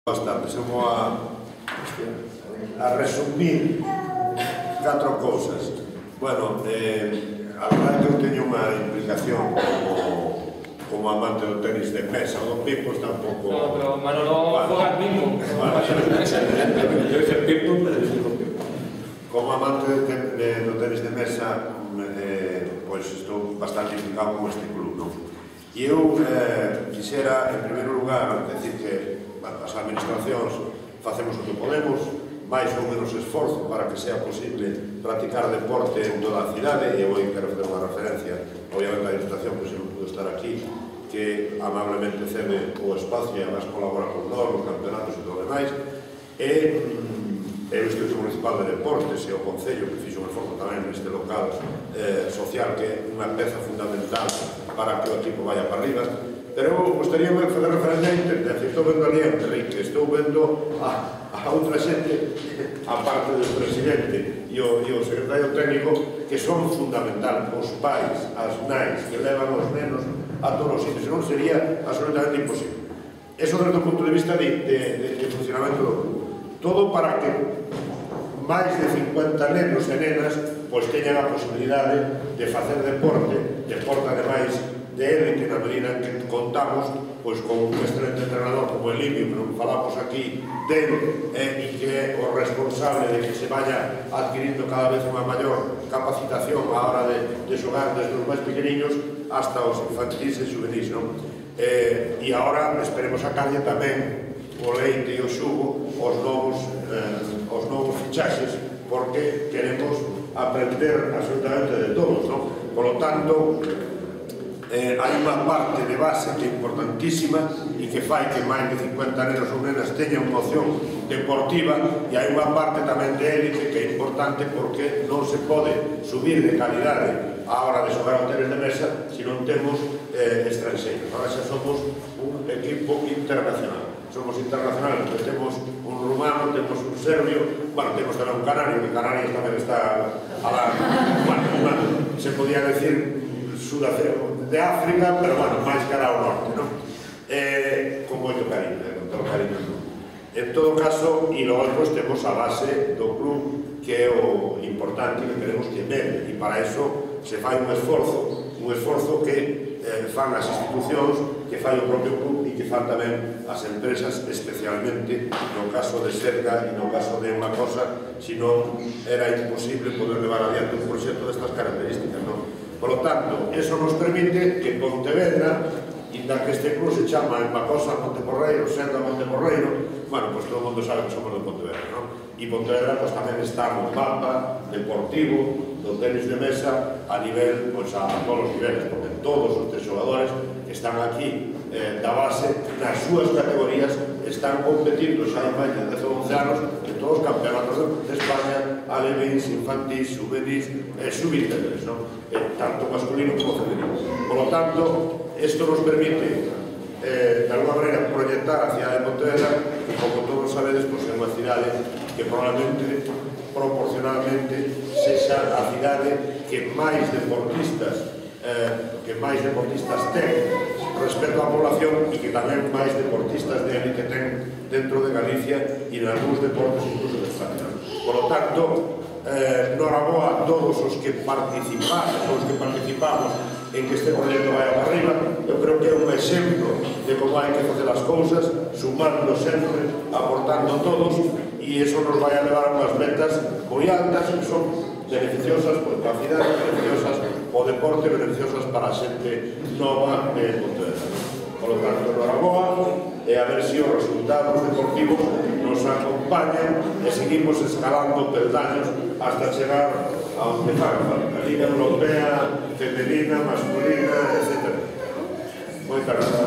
Boas tardes, eu vou a resumir 4 cousas. Bueno, a verdade é que eu teño unha implicación como amante do tenis de mesa. O do ping está un pouco... No, pero Manolo juega al ping-pong. Yo hice ping-pong, pero yo digo ping-pong. Como amante do tenis de mesa, pois estou bastante implicado con este club, non? E eu quixera, en primeiro lugar, decir que as administracións facemos o que podemos, máis ou menos esforzo para que sea posible practicar deporte en toda a cidade, e eu quero fazer unha referencia, obviamente a Ilustración, pois eu non pude estar aquí, que amablemente cede o espacio e además colabora con nós, os campeonatos e todo o demais, e o Instituto Municipal de Deportes e o Concello, que fixe un esforzo tamén neste local social, que é unha peza fundamental para que o equipo vaya para arriba. Pero eu gostaria de fazer referencia a Intendencia. Estou vendo ali a Enrique, estou vendo a outra xente, a parte do presidente e o secretario técnico, que son fundamental, os pais, as nais, que levan os nenos a todos os sitios, senón sería absolutamente imposible. Eso desde o punto de vista de funcionamento do club. Todo para que máis de 50 nenos e nenas pois teñan a posibilidade de facer deporte ademais de élite, na medida en que contamos pois con un excelente entrenador como el Livio, que non falamos aquí del, e que é o responsable de que se vaya adquirindo cada vez unha maior capacitación a hora de xogar desde os máis pequeniños hasta os infantis e juvenis, non? E agora esperemos a calle tamén o leite e o xugo, os novos fichaxes, porque queremos aprender absolutamente de todos, non? Por lo tanto, hai unha parte de base que é importantísima e que fai que máis de 50 nenos ou nenas teñan unha opción deportiva, e hai unha parte tamén de élite que é importante porque non se pode subir de calidade a hora de xogar ao tenis de mesa se non temos estranxeiros. Ahora xa somos un equipo internacional. Somos internacionales, porque temos un rumano, temos un serbio, bueno, temos tamén un canario, que Canarias tamén está a la... Bueno, se podía decir de África, pero bueno, máis cara ao norte, non? Con moito cariño, con todo cariño, non? En todo caso, e logo depois temos a base do club, que é o importante que queremos que mede, e para eso se fai un esforzo que fan as institucións, que fai o propio club e que fan tamén as empresas, especialmente no caso de Serga e no caso de unha cosa, senón era imposible poder levar adiante un proxecto destas características, non? Por lo tanto, eso nos permite que Pontevedra, inda que este club se chama Embacosa Monteporreiro, Serga Monteporreiro, bueno, pues todo o mundo sabe que somos de Pontevedra, non? E Pontevedra pues tamén está no mapa deportivo do tenis de mesa a nivel, pues a todos os niveles, porque todos os xogadores que están aquí da base, nas súas categorías, están competindo xa en máis de 10 ou 11 anos en todos os campeonatos de España, alevins, infantis, juvenis, sub-23, non? Tanto masculino como femenino. Por lo tanto, isto nos permite de alguma maneira proyectar a cidade de Pontevedra, que como todos sabedes, é unha cidade que probablemente, proporcionalmente, sexa a cidade que máis deportistas ten respecto á población, e que tamén máis deportistas de élite ten dentro de Galicia e en algúns deportes incluso de España. Por lo tanto, noraboa a todos os que participamos en que este proxecto vaya para arriba. Eu creo que é un exemplo de como hai que facer as cousas, sumando sempre, aportando todos, e iso nos vai a levar a unhas metas moi altas que son beneficiosas para a cidade, beneficiosas para o deporte, beneficiosas para a xente nova de Pontevedra. Por lo tanto, noraboa, e a ver se os resultados deportivos nos acompañan e seguimos escalando peldaños hasta chegar a onde faga falta, a Liga Europea, femenina, masculina, etc. Moitas gracias.